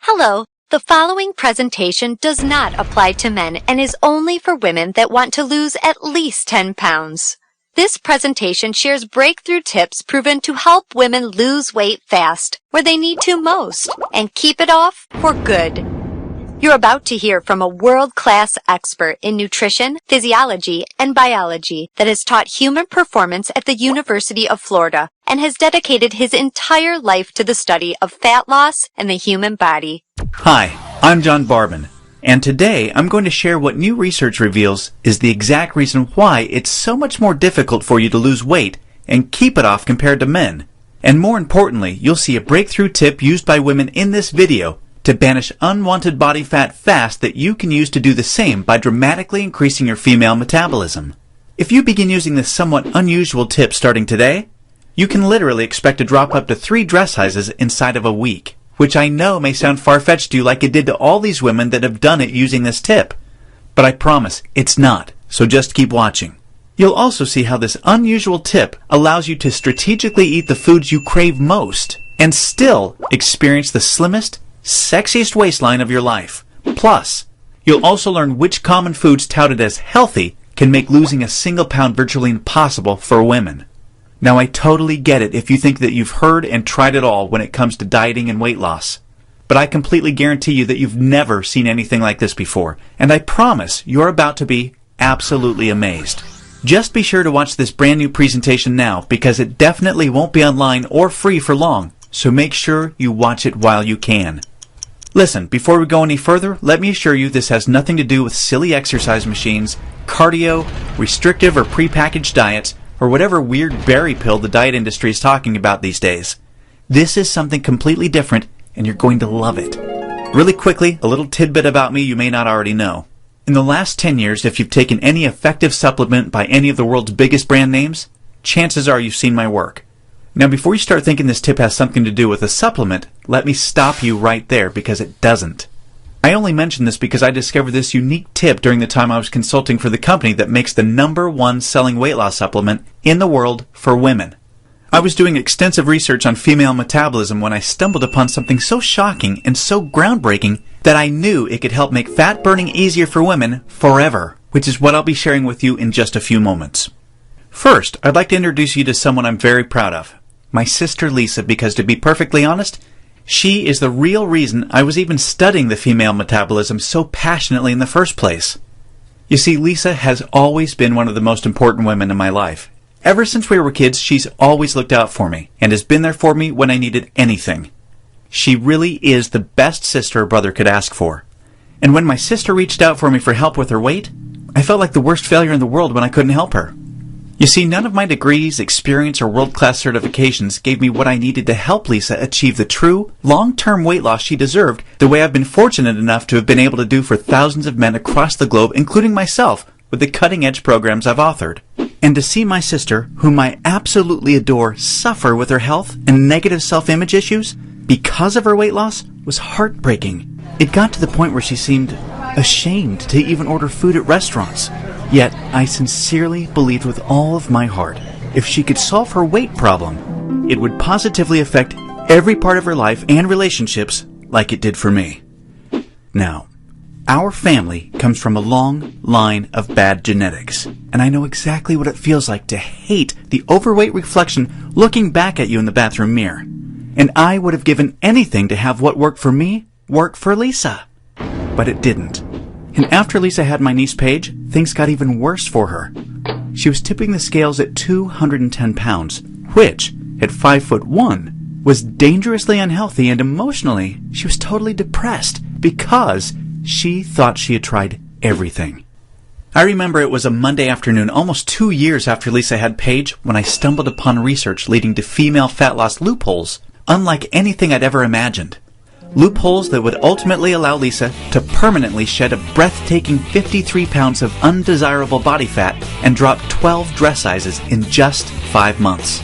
Hello, the following presentation does not apply to men and is only for women that want to lose at least 10 pounds. This presentation shares breakthrough tips proven to help women lose weight fast, where they need to most, and keep it off for good. You're about to hear from a world-class expert in nutrition, physiology, and biology that has taught human performance at the University of Florida and has dedicated his entire life to the study of fat loss and the human body. Hi, I'm John Barban, and today I'm going to share what new research reveals is the exact reason why it's so much more difficult for you to lose weight and keep it off compared to men. And more importantly, you'll see a breakthrough tip used by women in this video to banish unwanted body fat fast that you can use to do the same by dramatically increasing your female metabolism. If you begin using this somewhat unusual tip starting today, you can literally expect to drop up to 3 dress sizes inside of a week, which I know may sound far-fetched to you like it did to all these women that have done it using this tip. But I promise, it's not, so just keep watching. You'll also see how this unusual tip allows you to strategically eat the foods you crave most and still experience the slimmest, sexiest waistline of your life. Plus, you'll also learn which common foods touted as healthy can make losing a single pound virtually impossible for women. Now, I totally get it if you think that you've heard and tried it all when it comes to dieting and weight loss. But I completely guarantee you that you've never seen anything like this before, and I promise you're about to be absolutely amazed. Just be sure to watch this brand new presentation now, because it definitely won't be online or free for long, so make sure you watch it while you can. Listen, before we go any further, let me assure you this has nothing to do with silly exercise machines, cardio, restrictive or prepackaged diets, or whatever weird berry pill the diet industry is talking about these days. This is something completely different, and you're going to love it. Really quickly, a little tidbit about me you may not already know. In the last 10 years, if you've taken any effective supplement by any of the world's biggest brand names, chances are you've seen my work. Now, before you start thinking this tip has something to do with a supplement, let me stop you right there, because it doesn't. I only mention this because I discovered this unique tip during the time I was consulting for the company that makes the #1 selling weight loss supplement in the world for women. I was doing extensive research on female metabolism when I stumbled upon something so shocking and so groundbreaking that I knew it could help make fat burning easier for women forever, which is what I'll be sharing with you in just a few moments. First, I'd like to introduce you to someone I'm very proud of. My sister Lisa, because to be perfectly honest, she is the real reason I was even studying the female metabolism so passionately in the first place. You see, Lisa has always been one of the most important women in my life. Ever since we were kids, she's always looked out for me and has been there for me when I needed anything. She really is the best sister a brother could ask for. And when my sister reached out for me for help with her weight, I felt like the worst failure in the world when I couldn't help her. You see, none of my degrees, experience, or world-class certifications gave me what I needed to help Lisa achieve the true, long-term weight loss she deserved, the way I've been fortunate enough to have been able to do for thousands of men across the globe, including myself, with the cutting-edge programs I've authored. And to see my sister, whom I absolutely adore, suffer with her health and negative self-image issues because of her weight loss was heartbreaking. It got to the point where she seemed ashamed to even order food at restaurants. Yet, I sincerely believed with all of my heart, if she could solve her weight problem, it would positively affect every part of her life and relationships like it did for me. Now, our family comes from a long line of bad genetics, and I know exactly what it feels like to hate the overweight reflection looking back at you in the bathroom mirror. And I would have given anything to have what worked for me work for Lisa. But it didn't. And after Lisa had my niece Paige, things got even worse for her. She was tipping the scales at 210 pounds, which, at 5'1", was dangerously unhealthy, and emotionally, she was totally depressed because she thought she had tried everything. I remember it was a Monday afternoon, almost 2 years after Lisa had Paige, when I stumbled upon research leading to female fat loss loopholes, unlike anything I'd ever imagined. Loopholes that would ultimately allow Lisa to permanently shed a breathtaking 53 pounds of undesirable body fat and drop 12 dress sizes in just 5 months.